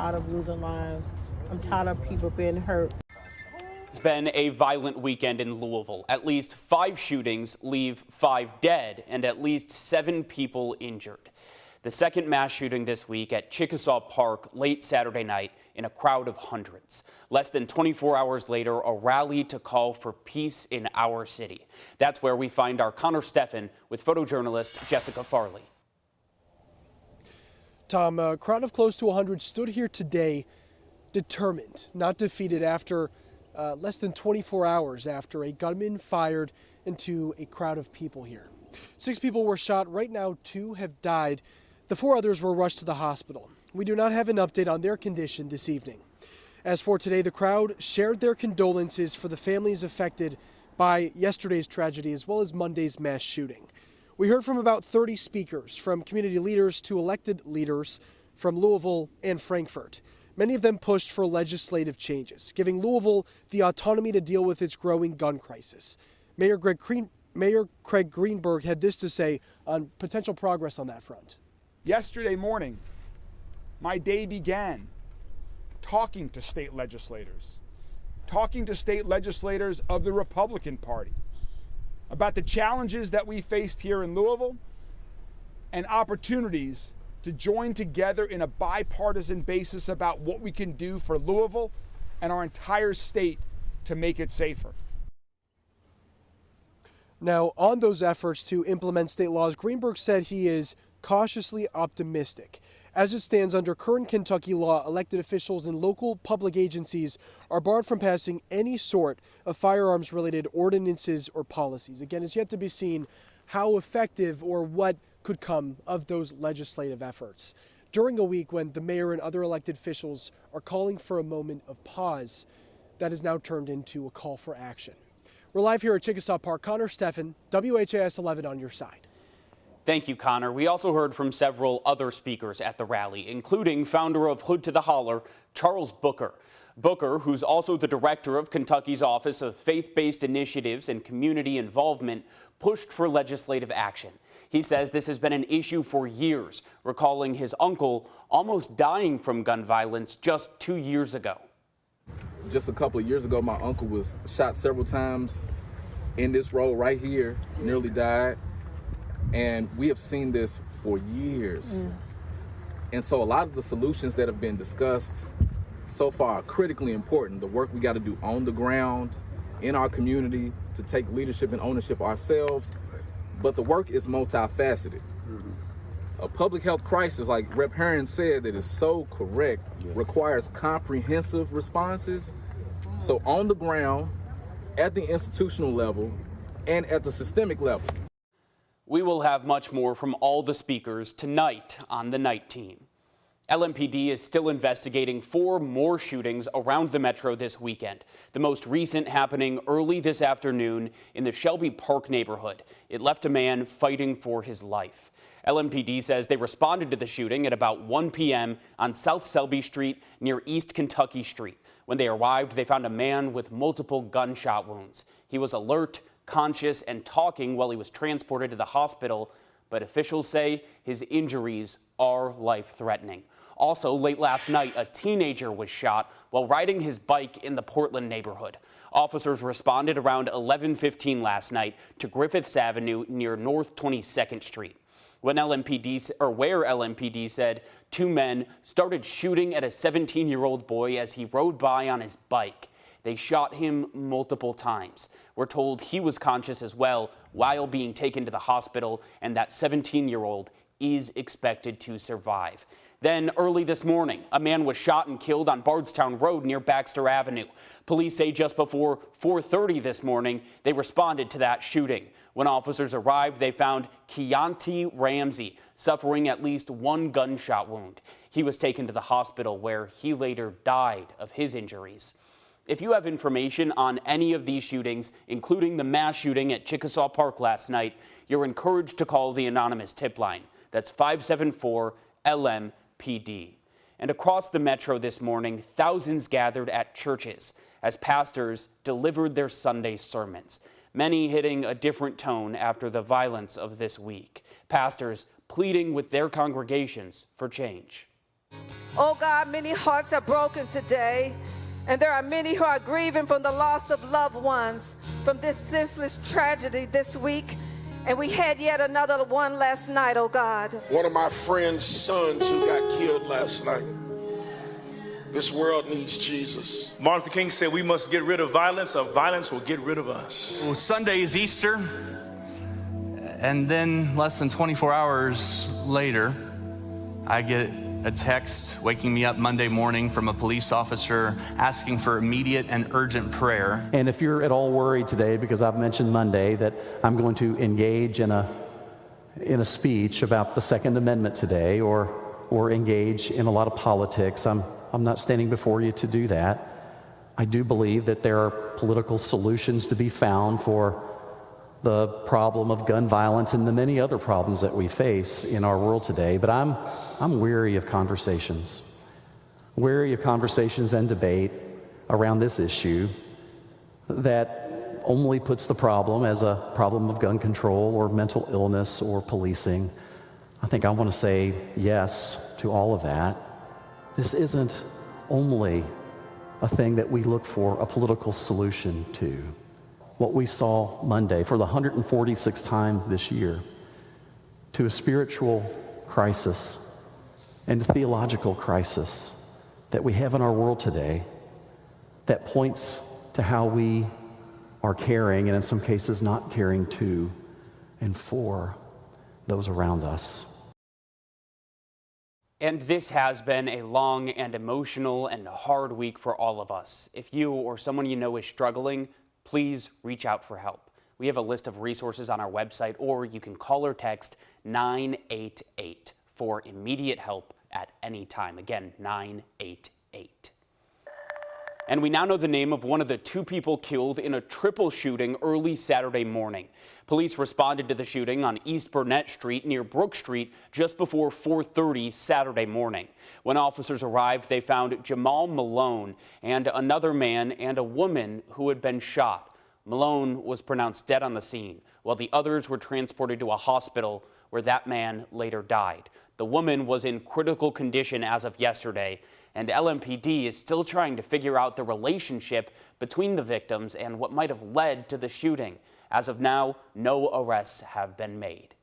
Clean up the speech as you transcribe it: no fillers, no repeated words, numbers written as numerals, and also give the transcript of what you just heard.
tired of losing lives. I'm tired of people being hurt. It's been a violent weekend in Louisville. At least 5 shootings leave 5 dead and at least 7 people injured. The second mass shooting this week at Chickasaw Park late Saturday night in a crowd of hundreds. Less than 24 hours later, a rally to call for peace in our city. That's where we find our Connor Steffen with photojournalist Jessica Farley. Tom, a crowd of close to 100 stood here today determined, not defeated, after less than 24 hours after a gunman fired into a crowd of people here. 6 people were shot. Right now, 2 have died. The 4 others were rushed to the hospital. We do not have an update on their condition this evening. As for today, the crowd shared their condolences for the families affected by yesterday's tragedy as well as Monday's mass shooting. We heard from about 30 speakers, from community leaders to elected leaders from Louisville and Frankfort. Many of them pushed for legislative changes, giving Louisville the autonomy to deal with its growing gun crisis. Mayor Craig Greenberg had this to say on potential progress on that front. Yesterday morning, my day began talking to state legislators of the Republican Party about the challenges that we faced here in Louisville and opportunities to join together in a bipartisan basis about what we can do for Louisville and our entire state to make it safer. Now, on those efforts to implement state laws, Greenberg said he is cautiously optimistic. As it stands under current Kentucky law, elected officials and local public agencies are barred from passing any sort of firearms-related ordinances or policies. Again, it's yet to be seen how effective or what could come of those legislative efforts. During a week when the mayor and other elected officials are calling for a moment of pause, that has now turned into a call for action. We're live here at Chickasaw Park. Connor Steffen, WHAS11 on your side. Thank you, Connor. We also heard from several other speakers at the rally, including founder of Hood to the Holler, Charles Booker. Booker, who's also the director of Kentucky's Office of Faith-Based Initiatives and Community Involvement, pushed for legislative action. He says this has been an issue for years, recalling his uncle almost dying from gun violence just 2 years ago. Just a couple of years ago, my uncle was shot several times in this road right here, nearly died. And we have seen this for years. And so a lot of the solutions that have been discussed so far are critically important. The work we got to do on the ground, in our community, to take leadership and ownership ourselves. But the work is multifaceted. A public health crisis, like Rep. Herron said, that is so correct, requires comprehensive responses. So on the ground, at the institutional level, and at the systemic level. We will have much more from all the speakers tonight on the Night Team. LMPD is still investigating 4 more shootings around the metro this weekend. The most recent happening early this afternoon in the Shelby Park neighborhood. It left a man fighting for his life. LMPD says they responded to the shooting at about 1 p.m. on South Selby Street near East Kentucky Street. When they arrived, they found a man with multiple gunshot wounds. He was alert, conscious, and talking while he was transported to the hospital, but officials say his injuries are life-threatening. Also, late last night, a teenager was shot while riding his bike in the Portland neighborhood. Officers responded around 11:15 last night to Griffiths Avenue near North 22nd Street. Where LMPD said 2 men started shooting at a 17-year-old boy as he rode by on his bike. They shot him multiple times. We're told he was conscious as well while being taken to the hospital, and that 17-year-old is expected to survive. Then early this morning, a man was shot and killed on Bardstown Road near Baxter Avenue. Police say just before 4:30 this morning, they responded to that shooting. When officers arrived, they found Keontae Ramsey suffering at least 1 gunshot wound. He was taken to the hospital where he later died of his injuries. If you have information on any of these shootings, including the mass shooting at Chickasaw Park last night, you're encouraged to call the anonymous tip line. That's 574-LMPD. And across the metro this morning, thousands gathered at churches as pastors delivered their Sunday sermons, many hitting a different tone after the violence of this week. Pastors pleading with their congregations for change. Oh God, many hearts are broken today, and there are many who are grieving from the loss of loved ones from this senseless tragedy this week. And we had yet another one last night, oh God. One of my friend's sons who got killed last night. This world needs Jesus. Martin Luther King said we must get rid of violence, or violence will get rid of us. Well, Sunday is Easter, and then less than 24 hours later, I get a text waking me up Monday morning from a police officer asking for immediate and urgent prayer. And if you're at all worried today, because I've mentioned Monday that I'm going to engage in a speech about the Second Amendment today, or engage in a lot of politics, I'm not standing before you to do that. I do believe that there are political solutions to be found for the problem of gun violence and the many other problems that we face in our world today, but I'm weary of conversations and debate around this issue that only puts the problem as a problem of gun control or mental illness or policing. I think I want to say yes to all of that. This isn't only a thing that we look for a political solution to. What we saw Monday for the 146th time this year, to a spiritual crisis and a theological crisis that we have in our world today that points to how we are caring, and in some cases not caring to and for those around us. And this has been a long and emotional and hard week for all of us. If you or someone you know is struggling, please reach out for help. We have a list of resources on our website, or you can call or text 988 for immediate help at any time. Again, 988. And we now know the name of one of the two people killed in a triple shooting early Saturday morning. Police responded to the shooting on East Burnett Street near Brook Street just before 4:30 Saturday morning. When officers arrived, they found Jamal Malone and another man and a woman who had been shot. Malone was pronounced dead on the scene, while the others were transported to a hospital where that man later died. The woman was in critical condition as of yesterday, and LMPD is still trying to figure out the relationship between the victims and what might have led to the shooting. As of now, no arrests have been made.